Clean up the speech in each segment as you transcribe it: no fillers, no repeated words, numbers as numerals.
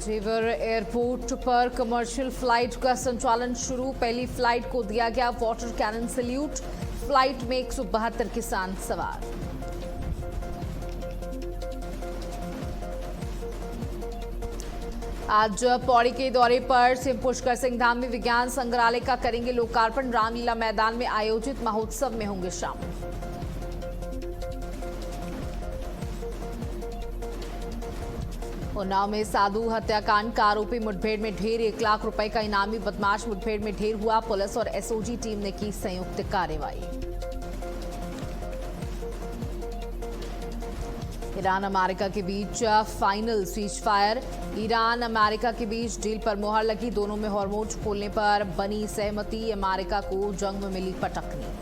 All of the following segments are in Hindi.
जेवर एयरपोर्ट पर कमर्शियल फ्लाइट का संचालन शुरू। पहली फ्लाइट को दिया गया वाटर कैनन सैल्यूट। फ्लाइट में 172 किसान सवार। आज पौड़ी के दौरे पर सीएम पुष्कर सिंह धाम में विज्ञान संग्रहालय का करेंगे लोकार्पण। रामलीला मैदान में आयोजित महोत्सव में होंगे शामिल। उन्नाव में साधु हत्याकांड का आरोपी मुठभेड़ में ढेर। 1 लाख रुपए का इनामी बदमाश मुठभेड़ में ढेर हुआ। पुलिस और एसओजी टीम ने की संयुक्त कार्रवाई। ईरान अमेरिका के बीच final ceasefire. Iran America के बीच डील पर मुहर लगी। दोनों में हॉर्मोज खोलने पर बनी सहमति। अमेरिका को जंग में मिली पटकनी।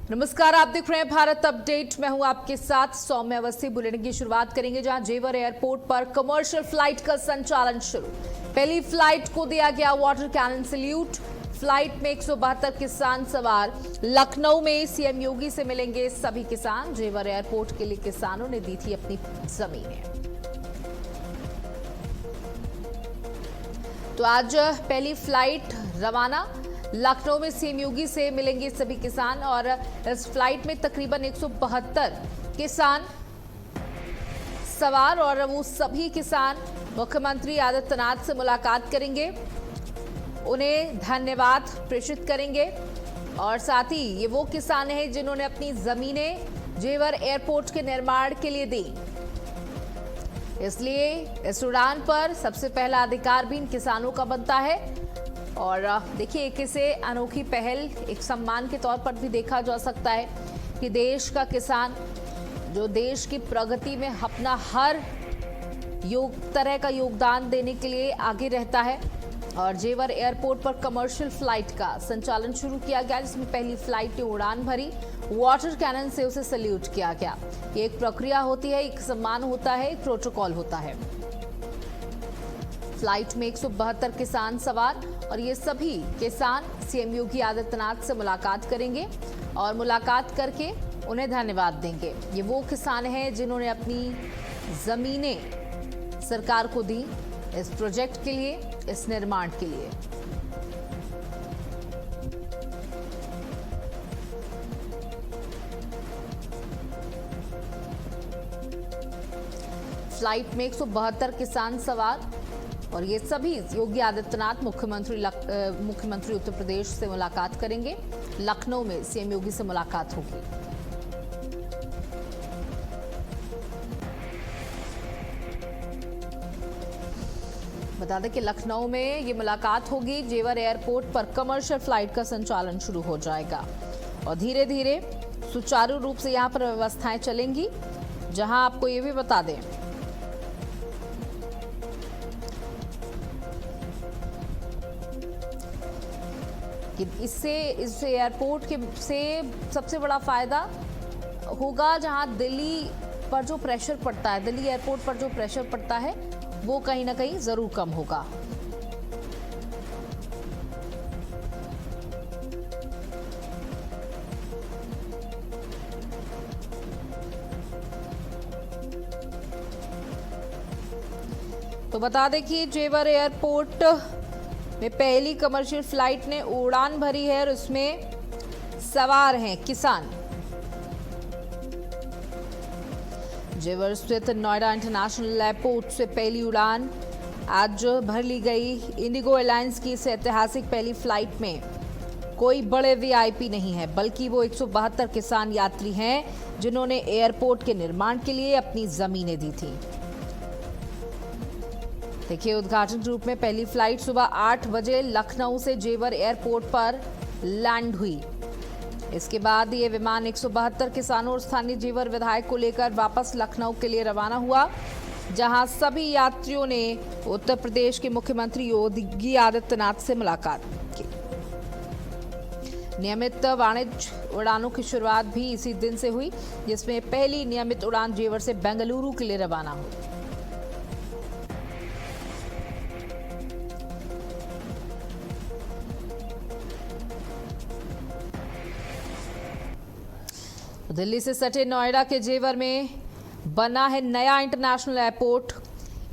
नमस्कार, आप देख रहे हैं भारत अपडेट। मैं हूं आपके साथ सौम्य अवस्थी। बुलेटिन की शुरुआत करेंगे जहां जेवर एयरपोर्ट पर कमर्शियल फ्लाइट का संचालन शुरू। पहली फ्लाइट को दिया गया वाटर कैनन सैल्यूट। फ्लाइट में 172 किसान सवार। लखनऊ में सीएम योगी से मिलेंगे सभी किसान। जेवर एयरपोर्ट के लिए किसानों ने दी थी अपनी जमीनें। तो आज पहली फ्लाइट रवाना। लखनऊ में सीएम योगी से मिलेंगे सभी किसान और इस फ्लाइट में तकरीबन 172 किसान सवार और वो सभी किसान मुख्यमंत्री आदित्यनाथ से मुलाकात करेंगे, उन्हें धन्यवाद प्रेषित करेंगे और साथ ही ये वो किसान हैं जिन्होंने अपनी जमीनें जेवर एयरपोर्ट के निर्माण के लिए दी। इसलिए इस उड़ान पर सबसे पहला अधिकार भी इन किसानों का बनता है। और देखिए, एक इसे अनोखी पहल एक सम्मान के तौर पर भी देखा जा सकता है कि देश का किसान जो देश की प्रगति में अपना हर तरह का योगदान देने के लिए आगे रहता है। और जेवर एयरपोर्ट पर कमर्शियल फ्लाइट का संचालन शुरू किया गया, जिसमें पहली फ्लाइट ने उड़ान भरी। वाटर कैनन से उसे सैल्यूट किया गया। ये एक प्रक्रिया होती है, एक सम्मान होता है, एक प्रोटोकॉल होता है। फ्लाइट में 172 किसान सवार और ये सभी किसान सीएम योगी आदित्यनाथ से मुलाकात करेंगे और मुलाकात करके उन्हें धन्यवाद देंगे। ये वो किसान हैं जिन्होंने अपनी जमीनें सरकार को दी इस प्रोजेक्ट के लिए, इस निर्माण के लिए। फ्लाइट में 172 किसान सवार और ये सभी योगी आदित्यनाथ मुख्यमंत्री उत्तर प्रदेश से मुलाकात करेंगे। लखनऊ में सीएम योगी से मुलाकात होगी। बता दें कि लखनऊ में ये मुलाकात होगी। जेवर एयरपोर्ट पर कमर्शियल फ्लाइट का संचालन शुरू हो जाएगा और धीरे धीरे सुचारू रूप से यहां पर व्यवस्थाएं चलेंगी। जहां आपको ये भी बता दें कि इस एयरपोर्ट के से सबसे बड़ा फायदा होगा जहां दिल्ली पर जो प्रेशर पड़ता है, दिल्ली एयरपोर्ट पर जो प्रेशर पड़ता है वो कहीं ना कहीं जरूर कम होगा। तो बता दें कि जेवर एयरपोर्ट में पहली कमर्शियल फ्लाइट ने उड़ान भरी है और उसमें सवार हैं किसान। जेवर स्थित नोएडा इंटरनेशनल एयरपोर्ट से पहली उड़ान आज भर ली गई। इंडिगो एयरलाइंस की इस ऐतिहासिक पहली फ्लाइट में कोई बड़े वीआईपी नहीं है, बल्कि वो 172 किसान यात्री हैं जिन्होंने एयरपोर्ट के निर्माण के लिए अपनी जमीनें दी थी। देखिए, उद्घाटन रूप में पहली फ्लाइट सुबह 8 बजे लखनऊ से जेवर एयरपोर्ट पर लैंड हुई। इसके बाद ये विमान 172 किसानों और स्थानीय जेवर विधायक को लेकर वापस लखनऊ के लिए रवाना हुआ, जहां सभी यात्रियों ने उत्तर प्रदेश के मुख्यमंत्री योगी आदित्यनाथ से मुलाकात की। नियमित वाणिज्य उड़ानों की शुरुआत भी इसी दिन से हुई, जिसमें पहली नियमित उड़ान जेवर से बेंगलुरु के लिए रवाना हुई। दिल्ली से सटे नोएडा के जेवर में बना है नया इंटरनेशनल एयरपोर्ट।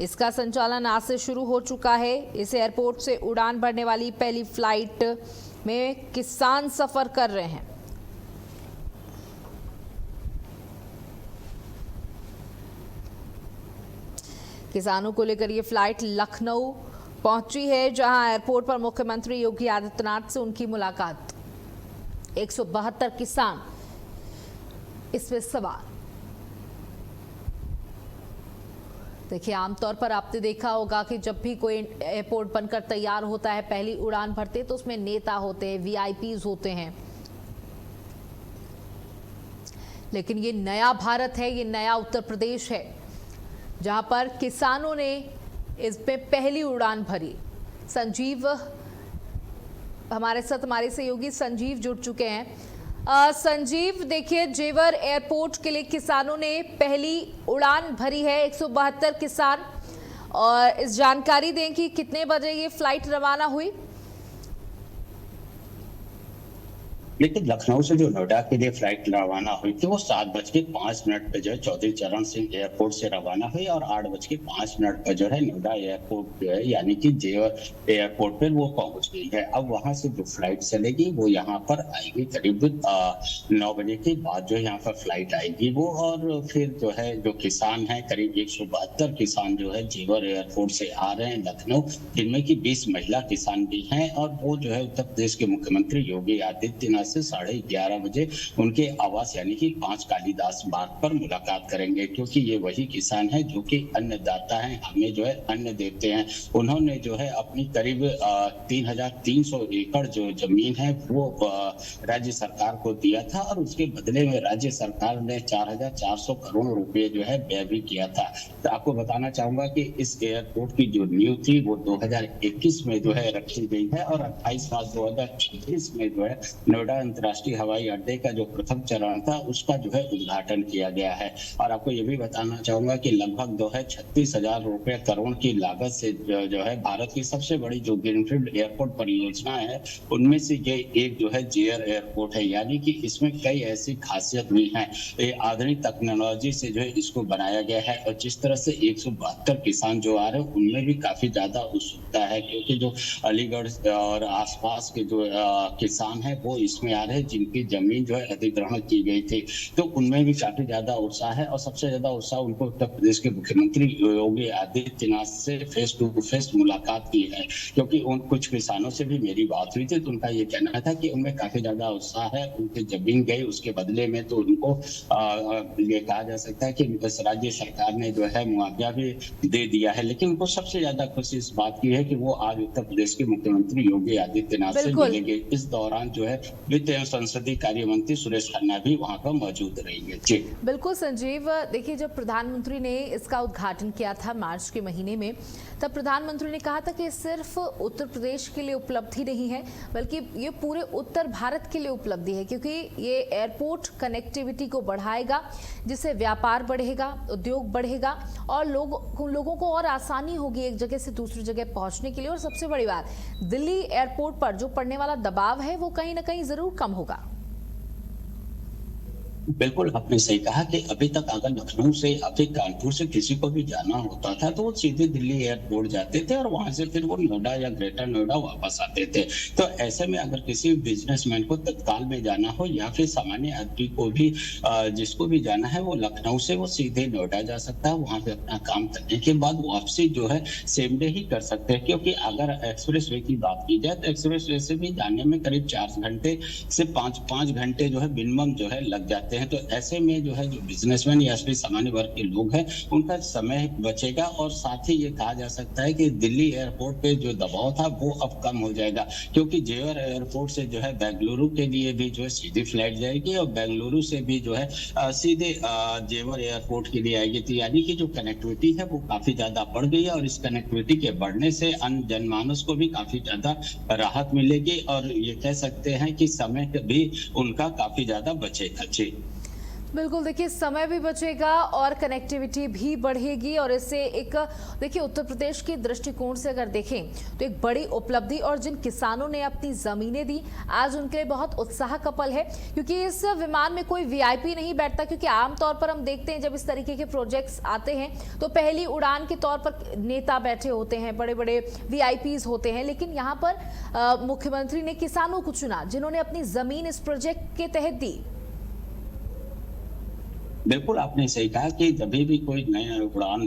इसका संचालन आज से शुरू हो चुका है। इस एयरपोर्ट से उड़ान भरने वाली पहली फ्लाइट में किसान सफर कर रहे हैं। किसानों को लेकर ये फ्लाइट लखनऊ पहुंची है, जहां एयरपोर्ट पर मुख्यमंत्री योगी आदित्यनाथ से उनकी मुलाकात। 172 किसान इसमें सवार। देखिए, आमतौर पर आपने देखा होगा कि जब भी कोई एयरपोर्ट बनकर तैयार होता है, पहली उड़ान भरते तो उसमें नेता होते हैं, वीआईपीज होते हैं। लेकिन ये नया भारत है, ये नया उत्तर प्रदेश है, जहां पर किसानों ने इसमें पहली उड़ान भरी। संजीव हमारे साथ, हमारे सहयोगी संजीव जुड़ चुके हैं। संजीव, देखिए, जेवर एयरपोर्ट के लिए किसानों ने पहली उड़ान भरी है, 172 किसान। और इस जानकारी दें कि कितने बजे ये फ्लाइट रवाना हुई। लेकिन लखनऊ से जो नोएडा के लिए फ्लाइट रवाना हुई थी वो 7:05 पे जो है चौधरी चरण सिंह एयरपोर्ट से रवाना हुई और 8:05 पर जो है नोएडा एयरपोर्ट जो है यानी कि जेवर एयरपोर्ट पर वो पहुंच गई है। अब वहां से जो फ्लाइट चलेगी वो यहाँ पर आएगी करीब 9 बजे के बाद जो है यहाँ पर फ्लाइट आएगी वो। और फिर जो है जो किसान है करीब 172 किसान जो है जेवर एयरपोर्ट से आ रहे हैं लखनऊ, जिनमें की 20 महिला किसान भी हैं। और वो जो है उत्तर प्रदेश के मुख्यमंत्री योगी आदित्यनाथ से 11:30 बजे उनके आवास यानी कि 5 कालीदास मार्ग पर मुलाकात करेंगे, क्योंकि ये वही किसान है जो कि अन्नदाता हैं, हमें जो है अन्न देते हैं। उन्होंने जो है अपनी करीब 3300 एकड़ जो जमीन है वो राज्य सरकार को दिया था और उसके बदले में राज्य सरकार ने 4400 करोड़ रुपए जो है व्यय भी किया था। तो आपको बताना चाहूंगा कि इस एयरपोर्ट की जो नींव थी वो 2021 में जो है रखी गई है और 28 मार्च 2026 में जो है नोएडा अंतर्राष्ट्रीय हवाई अड्डे का जो प्रथम चरण था उसका जो है उद्घाटन किया गया है। और आपको ये भी बताना चाहूंगा कि लगभग जो है 36,000 रुपए करोड़ की लागत से जो है भारत की सबसे बड़ी जो ग्रीनफील्ड एयरपोर्ट परियोजना है उनमें से ये एक जो है जेवर एयरपोर्ट है। यानी कि इसमें कई ऐसी खासियत भी हैं, आधुनिक टेक्नोलॉजी से जो है इसको बनाया गया है। और जिस तरह से 172 किसान जो आ रहे हैं उनमें भी काफी ज्यादा उत्सुकता है, क्योंकि जो अलीगढ़ और आसपास के जो किसान है वो इसमें आ रहे हैं जिनकी जमीन जो है अधिग्रहण की गई थी, तो उनमें भी काफी ज्यादा उत्साह है। और सबसे ज्यादा उत्साह उनको उत्तर प्रदेश के मुख्यमंत्री योगी आदित्यनाथ से फेस टू फेस मुलाकात की है, क्योंकि उन कुछ किसानों से भी मेरी बात हुई थी तो उनका ये कहना था कि उनमें काफी ज्यादा उत्साह है। उनकी जमीन गई उसके बदले में तो उनको ये कहा जा सकता है कि राज्य सरकार ने जो है मुआवजा भी दे दिया है। लेकिन उनको सबसे ज्यादा खुशी इस बात की है कि वो आज उत्तर प्रदेश के मुख्यमंत्री योगी आदित्यनाथ से मिलेंगे। इस दौरान जो है वित्त एवं संसदीय कार्य मंत्री सुरेश खन्ना भी वहां पर मौजूद रहेंगे। जी बिल्कुल संजीव, देखिए, जब प्रधानमंत्री ने इसका उद्घाटन किया था मार्च के महीने में, तब प्रधानमंत्री ने कहा था कि सिर्फ उत्तर प्रदेश के लिए उपलब्धि नहीं है बल्कि ये पूरे उत्तर भारत के लिए उपलब्धि है, क्योंकि ये एयरपोर्ट कनेक्टिविटी को बढ़ाएगा, जिससे व्यापार बढ़ेगा, उद्योग बढ़ेगा और लोगों को और आसानी होगी एक जगह से दूसरी जगह पहुंचने के लिए। और सबसे बड़ी बात, दिल्ली एयरपोर्ट पर जो पड़ने वाला दबाव है वो कहीं ना कहीं जरूर कम होगा। बिल्कुल आपने सही कहा कि अभी तक अगर लखनऊ से अभी कानपुर से किसी को भी जाना होता था तो वो सीधे दिल्ली एयरपोर्ट जाते थे और वहां से फिर वो नोएडा या ग्रेटर नोएडा वापस आते थे। तो ऐसे में अगर किसी बिजनेसमैन को तत्काल में जाना हो या फिर सामान्य आदमी को भी जिसको भी जाना है वो लखनऊ से वो सीधे नोएडा जा सकता है। वहां पे अपना काम करने के बाद वापसी जो है सेम डे ही कर सकते हैं, क्योंकि अगर एक्सप्रेस वे की बात की जाए तो एक्सप्रेस वे से भी जाने में करीब 4 घंटे से 5 घंटे जो है मिनिमम जो है लग जाते हैं। तो ऐसे में जो है जो बिजनेसमैन या फिर सामान्य वर्ग के लोग हैं उनका समय बचेगा और साथ ही ये कहा जा सकता है कि दिल्ली एयरपोर्ट पे जो दबाव था वो अब कम हो जाएगा, क्योंकि जेवर एयरपोर्ट से जो है बेंगलुरु के लिए भी जो है सीधी फ्लाइट जाएगी और बेंगलुरु से भी जो है सीधे जेवर एयरपोर्ट के लिए आएगी। तो यानी कि जो कनेक्टिविटी है वो काफी ज्यादा बढ़ गई है और इस कनेक्टिविटी के बढ़ने से अन्य जनमानस को भी काफी ज्यादा राहत मिलेगी और ये कह सकते हैं कि समय भी उनका काफी ज्यादा बचेगा। जी बिल्कुल, देखिए समय भी बचेगा और कनेक्टिविटी भी बढ़ेगी और इससे एक देखिए उत्तर प्रदेश के दृष्टिकोण से अगर देखें तो एक बड़ी उपलब्धि और जिन किसानों ने अपनी जमीनें दी आज उनके लिए बहुत उत्साह का पल है क्योंकि इस विमान में कोई वीआईपी नहीं बैठता क्योंकि आमतौर पर हम देखते हैं जब इस तरीके के प्रोजेक्ट्स आते हैं तो पहली उड़ान के तौर पर नेता बैठे होते हैं, बड़े बड़े वीआईपीज होते हैं, लेकिन यहाँ पर मुख्यमंत्री ने किसानों को चुना जिन्होंने अपनी जमीन इस प्रोजेक्ट के तहत दी। बिल्कुल आपने सही कहा कि जब भी कोई नई उड़ान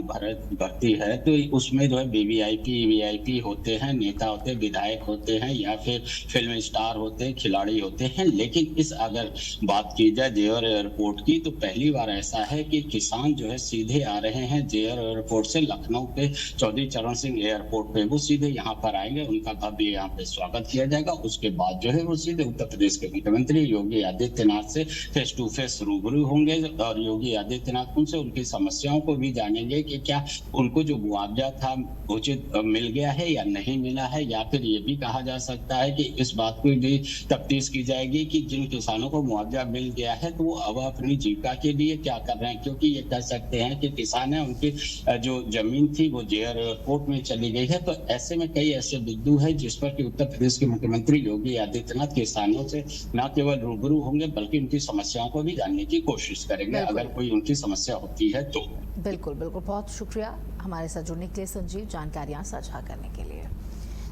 भरती है तो उसमें जो है वीवीआईपी होते हैं, नेता होते हैं, विधायक होते हैं या फिर फिल्म स्टार होते हैं, खिलाड़ी होते हैं। लेकिन इस अगर बात की जाए जेवर एयरपोर्ट की तो पहली बार ऐसा है कि किसान जो है सीधे आ रहे हैं जेवर एयरपोर्ट से लखनऊ के चौधरी चरण सिंह एयरपोर्ट पे। वो सीधे यहाँ पर आएंगे, उनका भव्य यहाँ पे स्वागत किया जाएगा। उसके बाद जो है वो सीधे उत्तर प्रदेश के मुख्यमंत्री योगी आदित्यनाथ से फेस टू फेस रूबरू होंगे और योगी आदित्यनाथ उनसे उनकी समस्याओं को भी जानेंगे कि क्या उनको जो मुआवजा था उचित मिल गया है या नहीं मिला है, या फिर ये भी कहा जा सकता है कि इस बात को भी तफ्तीश की जाएगी कि जिन किसानों को मुआवजा मिल गया है तो वो अब अपनी जीविका के लिए क्या कर रहे हैं। क्योंकि ये कह सकते हैं कि किसान है, उनकी जो जमीन थी वो जेवर एयरपोर्ट में चली गई है। तो ऐसे में कई ऐसे बिंदु है जिस पर कि उत्तर प्रदेश के मुख्यमंत्री योगी आदित्यनाथ किसानों से न केवल रूबरू होंगे बल्कि उनकी समस्याओं को भी जानने की कोशिश करेंगे अगर कोई उनकी समस्या होती है तो। बिल्कुल बिल्कुल, बहुत शुक्रिया हमारे साथ जुड़ने के लिए संजीव, जानकारियां साझा करने के लिए।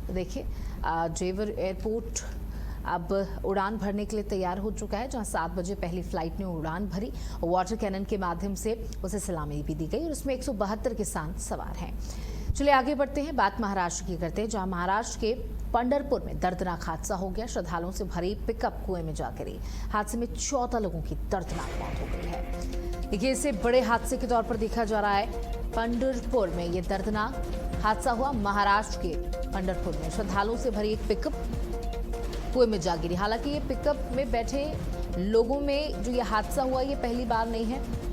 तो देखिए जेवर एयरपोर्ट अब उड़ान भरने के लिए तैयार हो चुका है, जहां 7 बजे पहली फ्लाइट ने उड़ान भरी, वाटर कैनन के माध्यम से उसे सलामी भी दी गई और उसमें 172 किसान सवार हैं। चलिए आगे बढ़ते हैं, बात महाराष्ट्र की करते हैं, जहां महाराष्ट्र के पंढरपुर में दर्दनाक हादसा हो गया। श्रद्धालुओं से भरी पिकअप कुएं में जा गिरी। हादसे में 14 लोगों की दर्दनाक मौत हो गई है। देखिए इसे बड़े हादसे के तौर पर देखा जा रहा है। पंढरपुर में ये दर्दनाक हादसा हुआ महाराष्ट्र के पंढरपुर में। श्रद्धालुओं से भरी एक पिकअप कुएं में जा गिरी। हालांकि ये पिकअप में बैठे लोगों में जो ये हादसा हुआ ये पहली बार नहीं है।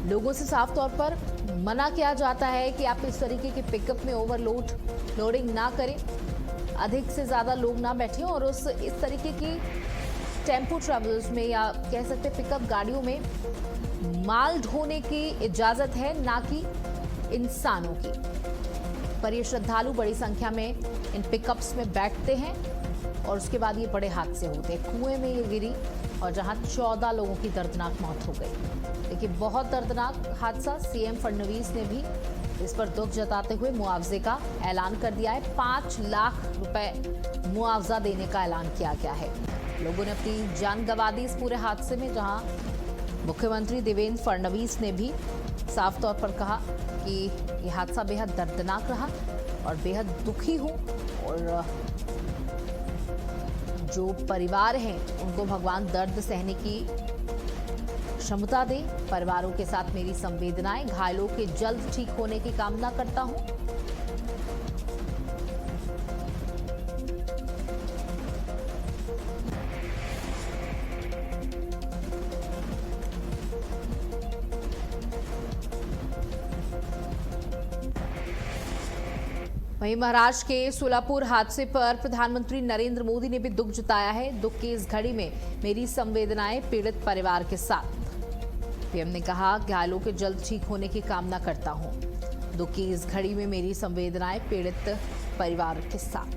लोगों से साफ तौर पर मना किया जाता है कि आप इस तरीके के पिकअप में लोडिंग ना करें, अधिक से ज्यादा लोग ना बैठें और इस तरीके की टेम्पो ट्रैवलर्स में या कह सकते पिकअप गाड़ियों में माल ढोने की इजाजत है, ना कि इंसानों की। पर ये श्रद्धालु बड़ी संख्या में इन पिकअप्स में बैठते हैं और उसके बाद ये बड़े हादसे होते हैं। कुएं में ये गिरी और जहां 14 लोगों की दर्दनाक मौत हो गई। देखिए बहुत दर्दनाक हादसा। सीएम फडणवीस ने भी इस पर दुख जताते हुए मुआवजे का ऐलान कर दिया है। 5 लाख रुपए मुआवजा देने का ऐलान किया गया है। लोगों ने अपनी जान गंवा दी इस पूरे हादसे में, जहां मुख्यमंत्री देवेंद्र फडणवीस ने भी साफ तौर पर कहा कि यह हादसा बेहद दर्दनाक रहा और बेहद दुखी हूं और जो परिवार हैं उनको भगवान दर्द सहने की क्षमता दे। परिवारों के साथ मेरी संवेदनाएं, घायलों के जल्द ठीक होने की कामना करता हूं। वहीं महाराष्ट्र के सोलापुर हादसे पर प्रधानमंत्री नरेंद्र मोदी ने भी दुख जताया है। दुख की इस घड़ी में मेरी संवेदनाएं पीड़ित परिवार के साथ। पीएम ने कहा घायलों के जल्द ठीक होने की कामना करता हूं। दुख की इस घड़ी में मेरी संवेदनाएं पीड़ित परिवार के साथ।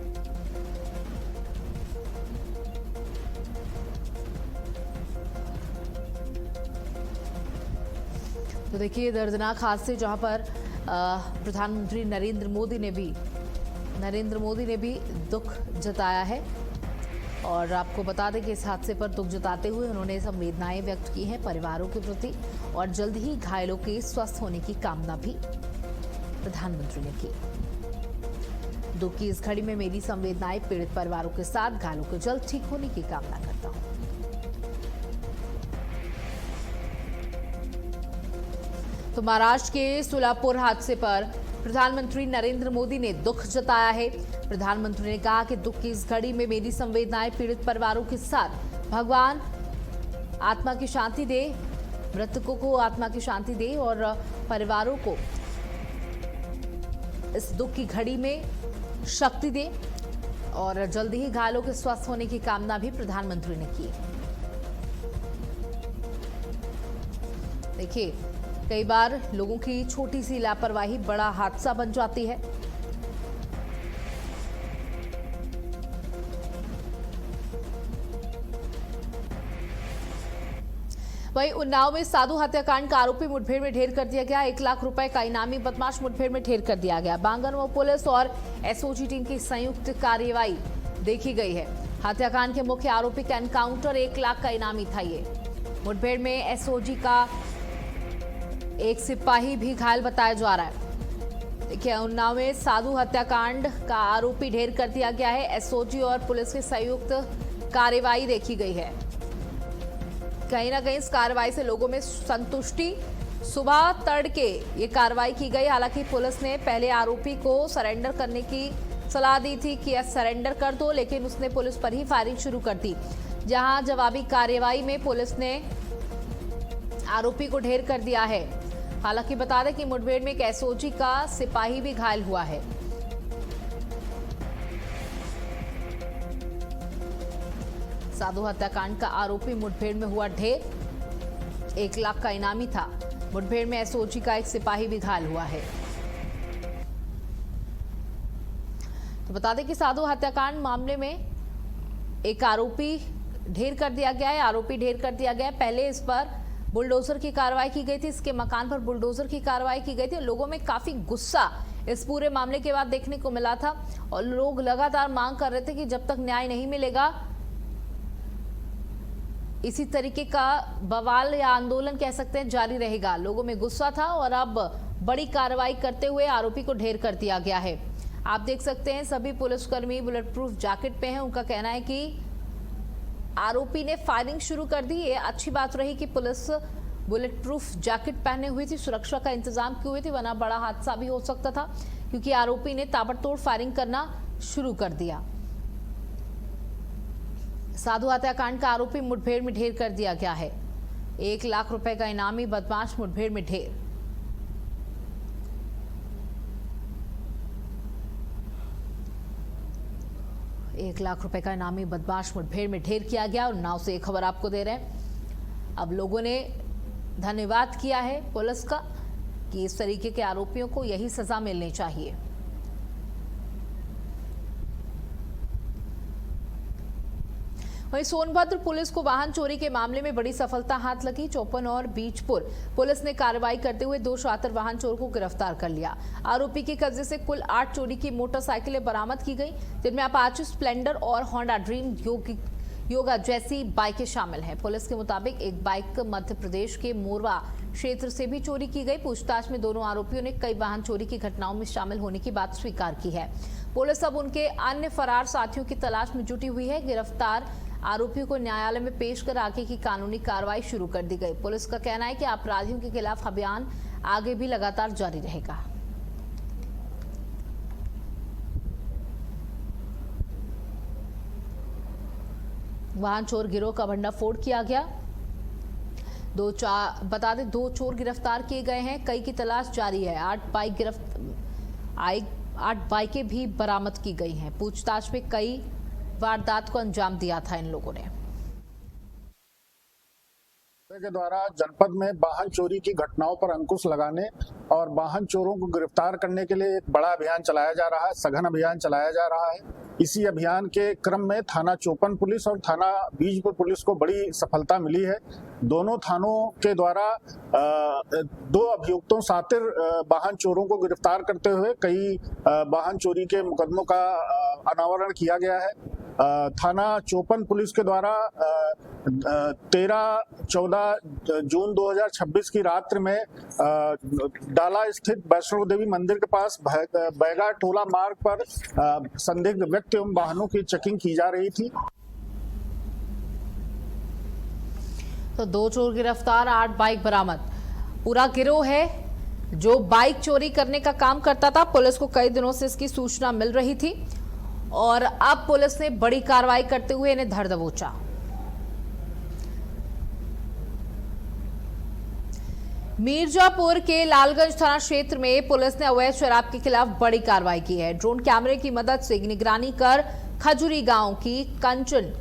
तो देखिए दर्दनाक हादसे जहां पर प्रधानमंत्री नरेंद्र मोदी ने भी दुख जताया है और आपको बता दें कि इस हादसे पर दुख जताते हुए उन्होंने संवेदनाएं व्यक्त की हैं परिवारों के प्रति और जल्द ही घायलों के स्वस्थ होने की कामना भी प्रधानमंत्री ने की। दुख की इस घड़ी में मेरी संवेदनाएं पीड़ित परिवारों के साथ, घायलों के जल्द ठीक होने की कामना करता हूं। तो महाराष्ट्र के सोलापुर हादसे पर प्रधानमंत्री नरेंद्र मोदी ने दुख जताया है। प्रधानमंत्री ने कहा कि दुख की इस घड़ी में मेरी संवेदनाएं पीड़ित परिवारों के साथ, भगवान आत्मा की शांति दे, मृतकों को आत्मा की शांति दे और परिवारों को इस दुख की घड़ी में शक्ति दे और जल्दी ही घायलों के स्वस्थ होने की कामना भी प्रधानमंत्री ने की। देखिए, कई बार लोगों की छोटी सी लापरवाही बड़ा हादसा बन जाती है। वहीं उन्नाव में साधु हत्याकांड का आरोपी मुठभेड़ में ढेर कर दिया गया। 1 लाख रुपए का इनामी बदमाश मुठभेड़ में ढेर कर दिया गया। बांगरमऊ पुलिस और एसओजी टीम की संयुक्त कार्रवाई देखी गई है। हत्याकांड के मुख्य आरोपी का एनकाउंटर 1 लाख का इनामी था। ये मुठभेड़ में एसओजी का एक सिपाही भी घायल बताया जा रहा है। देखिए, उन्नाव में साधु हत्याकांड का आरोपी ढेर कर दिया गया है। एसओजी और पुलिस की संयुक्त कार्रवाई देखी गई है। कहीं ना कहीं इस कार्रवाई से लोगों में संतुष्टि। सुबह तड़के ये कार्रवाई की गई। हालांकि पुलिस ने पहले आरोपी को सरेंडर करने की सलाह दी थी कि सरेंडर कर दो, लेकिन उसने पुलिस पर ही फायरिंग शुरू कर दी। जहां जवाबी कार्रवाई में पुलिस ने आरोपी को ढेर कर दिया है। हालांकि बता दें कि मुठभेड़ में एक एसओजी का सिपाही भी घायल हुआ है। साधु हत्याकांड का आरोपी मुठभेड़ में हुआ ढेर। 1 लाख का इनामी था। मुठभेड़ में एसओजी का एक सिपाही भी घायल हुआ है। तो बता दें कि साधु हत्याकांड मामले में एक आरोपी ढेर कर दिया गया है। आरोपी ढेर कर दिया गया है। पहले इस पर बुलडोजर की कार्रवाई की गई थी। इसके मकान पर बुलडोजर की कार्रवाई की गई थी। लोगों में काफी गुस्सा इस पूरे मामले के बाद देखने को मिला था और लोग लगातार मांग कर रहे थे कि जब तक न्याय नहीं मिलेगा इसी तरीके का बवाल या आंदोलन कह सकते हैं जारी रहेगा। लोगों में गुस्सा था और अब बड़ी कार्रवाई करते हुए आरोपी को ढेर कर दिया गया है। आप देख सकते हैं सभी पुलिसकर्मी बुलेट प्रूफ जैकेट पे हैं। उनका कहना है कि आरोपी ने फायरिंग शुरू कर दी। ये अच्छी बात रही कि पुलिस बुलेट प्रूफ जैकेट पहने हुई थी, सुरक्षा का इंतजाम किए हुए थे, वरना बड़ा हादसा भी हो सकता था क्योंकि आरोपी ने ताबड़तोड़ फायरिंग करना शुरू कर दिया। साधु हत्याकांड का आरोपी मुठभेड़ में ढेर कर दिया गया है। 1 लाख रुपए का इनामी बदमाश मुठभेड़ में ढेर। एक लाख रुपए का इनामी बदमाश मुठभेड़ में ढेर किया गया। और नाव से एक खबर आपको दे रहे हैं। अब लोगों ने धन्यवाद किया है पुलिस का कि इस तरीके के आरोपियों को यही सजा मिलनी चाहिए। वहीं सोनभद्र पुलिस को वाहन चोरी के मामले में बड़ी सफलता हाथ लगी। चौपन और बीजपुर पुलिस ने कार्रवाई करते हुए 2 शातिर वाहन चोर को गिरफ्तार कर लिया। आरोपी के कब्जे से कुल 8 चोरी की मोटरसाइकिलें बरामद की गई, जिनमें अपाचे स्प्लेंडर और होंडा ड्रीम योगा जैसी बाइकें शामिल हैं। पुलिस के मुताबिक एक बाइक मध्य प्रदेश के मोरवा क्षेत्र से भी चोरी की गई। पूछताछ में दोनों आरोपियों ने कई वाहन चोरी की घटनाओं में शामिल होने की बात स्वीकार की है। पुलिस अब उनके अन्य फरार साथियों की तलाश में जुटी हुई है। गिरफ्तार आरोपियों को न्यायालय में पेश कर आगे की कानूनी कार्रवाई शुरू कर दी गई। पुलिस का कहना है कि अपराधियों के खिलाफ अभियान आगे भी लगातार जारी रहेगा। वाहन चोर गिरोह का भंडाफोड़ किया गया। बता दें 2 चोर गिरफ्तार किए गए हैं। कई की तलाश जारी है। 8 बाइकें भी बरामद की गई हैं। पूछताछ में कई वारदात को अंजाम दिया था इन लोगों ने। के द्वारा जनपद में वाहन चोरी की घटनाओं पर अंकुश लगाने और वाहन चोरों को गिरफ्तार करने के लिए एक बड़ा अभियान चलाया जा रहा है, सघन अभियान चलाया जा रहा है। इसी अभियान के क्रम में थाना चौपन पुलिस और थाना बीजपुर पुलिस को बड़ी सफलता मिली है। दोनों थानों के द्वारा 2 अभियुक्तों शातिर वाहन चोरों को गिरफ्तार करते हुए कई वाहन चोरी के मुकदमों का अनावरण किया गया है। थाना चौपन पुलिस के द्वारा 13-14 जून 2026 की रात्रि में डाला स्थित वैष्णो देवी मंदिर के पास बैगा टोला मार्ग पर संदिग्ध व्यक्ति एवं वाहनों की चेकिंग की जा रही थी। तो 2 चोर गिरफ्तार, 8 बाइक बरामद। पूरा गिरोह है जो बाइक चोरी करने का काम करता था। पुलिस को कई दिनों से इसकी सूचना मिल रही थी और अब पुलिस ने बड़ी कार्रवाई करते हुए इन्हें धर दबोचा। मीरजापुर के लालगंज थाना क्षेत्र में पुलिस ने अवैध शराब के खिलाफ बड़ी कार्रवाई की है। ड्रोन कैमरे की मदद से निगरानी कर खजुरी गांव की कंचन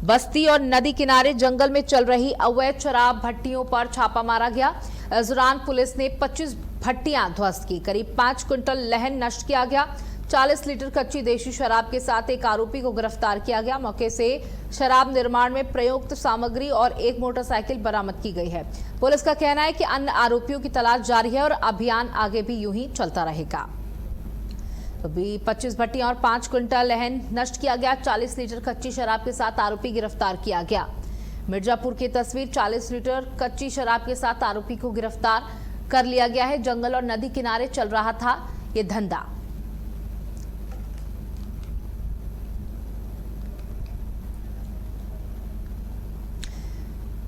बस्ती और नदी किनारे जंगल में चल रही अवैध शराब भट्टियों पर छापा मारा गया। इस दौरान पुलिस ने 25 भट्टियां ध्वस्त की, करीब 5 क्विंटल लहन नष्ट किया गया। 40 लीटर कच्ची देशी शराब के साथ एक आरोपी को गिरफ्तार किया गया। मौके से शराब निर्माण में प्रयुक्त सामग्री और एक मोटरसाइकिल बरामद की गई है। पुलिस का कहना है कि अन्य आरोपियों की तलाश जारी है और अभियान आगे भी यूं ही चलता रहेगा। अभी 25 भट्टियां और 5 क्विंटल लहन नष्ट किया गया। 40 लीटर कच्ची शराब के साथ आरोपी गिरफ्तार किया गया। मिर्जापुर की तस्वीर, 40 लीटर कच्ची शराब के साथ आरोपी को गिरफ्तार कर लिया गया है। जंगल और नदी किनारे चल रहा था ये धंधा।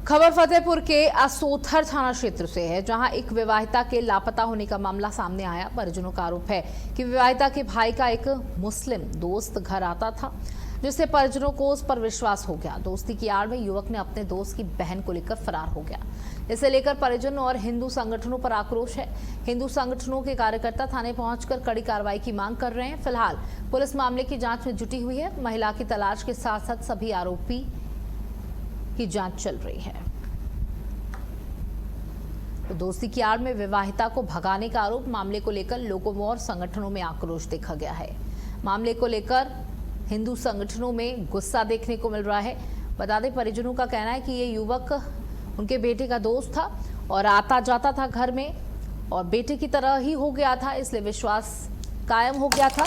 खबर फतेहपुर के असोथर थाना क्षेत्र से है, जहां एक विवाहिता के लापता होने का मामला सामने आया। परिजनों का आरोप है कि विवाहिता के भाई का एक मुस्लिम दोस्त घर आता था, जिससे परिजनों को उस पर विश्वास हो गया। दोस्ती की आड़ में युवक ने अपने दोस्त की बहन को लेकर फरार हो गया। इसे लेकर परिजन और हिंदू संगठनों पर आक्रोश है। हिंदू संगठनों के कार्यकर्ता थाने पहुंचकर कड़ी कार्रवाई की मांग कर रहे हैं। फिलहाल पुलिस मामले की जांच में जुटी हुई है। महिला की तलाश के साथ साथ सभी आरोपी की जांच चल रही है। तो दोस्ती की आड़ में विवाहिता को भगाने का आरोप, मामले को लेकर लोगों में और संगठनों में आक्रोश देखा गया है। मामले को लेकर हिंदू संगठनों में गुस्सा देखने को मिल रहा है। बता दें, परिजनों का कहना है कि ये युवक उनके बेटे का दोस्त था और आता जाता था घर में और बेटे की तरह ही हो गया था, इसलिए विश्वास कायम हो गया था।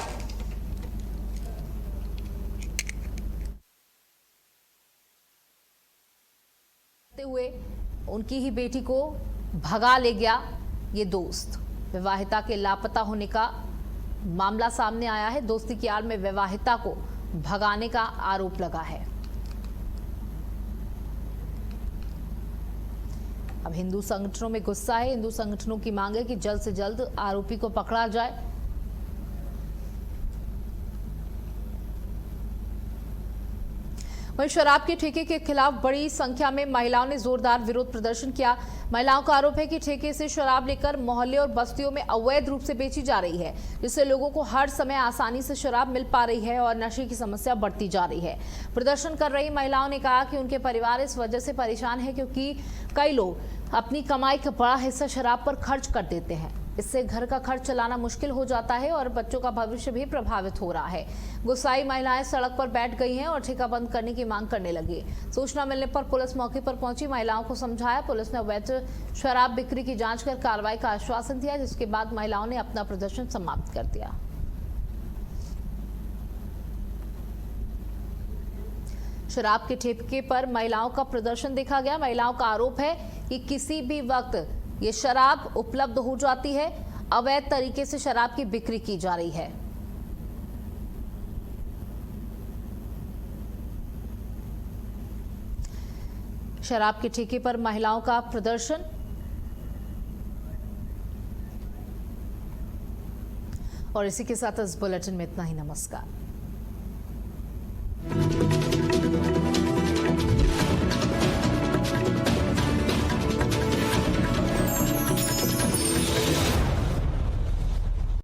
हुए उनकी ही बेटी को भगा ले गया ये दोस्त। विवाहिता के लापता होने का मामला सामने आया है। दोस्ती की आड़ में विवाहिता को भगाने का आरोप लगा है। अब हिंदू संगठनों में गुस्सा है। हिंदू संगठनों की मांग है कि जल्द से जल्द आरोपी को पकड़ा जाए। वहीं शराब के ठेके के खिलाफ बड़ी संख्या में महिलाओं ने जोरदार विरोध प्रदर्शन किया। महिलाओं का आरोप है कि ठेके से शराब लेकर मोहल्ले और बस्तियों में अवैध रूप से बेची जा रही है, जिससे लोगों को हर समय आसानी से शराब मिल पा रही है और नशे की समस्या बढ़ती जा रही है। प्रदर्शन कर रही महिलाओं ने कहा कि उनके परिवार इस वजह से परेशान है क्योंकि कई लोग अपनी कमाई का बड़ा हिस्सा शराब पर खर्च कर देते हैं। इससे घर का खर्च चलाना मुश्किल हो जाता है और बच्चों का भविष्य भी प्रभावित हो रहा है। गुस्साई महिलाएं सड़क पर बैठ गई हैं और ठेका बंद करने की मांग करने लगी। सूचना मिलने पर पुलिस मौके पर पहुंची, महिलाओं को समझाया। पुलिस ने अवैध शराब बिक्री की जांच कर कार्रवाई का आश्वासन दिया, जिसके बाद महिलाओं ने अपना प्रदर्शन समाप्त कर दिया। शराब के ठेके पर महिलाओं का प्रदर्शन देखा गया। महिलाओं का आरोप है कि किसी भी वक्त ये शराब उपलब्ध हो जाती है, अवैध तरीके से शराब की बिक्री की जा रही है। शराब के ठेके पर महिलाओं का प्रदर्शन। और इसी के साथ इस बुलेटिन में इतना ही। नमस्कार।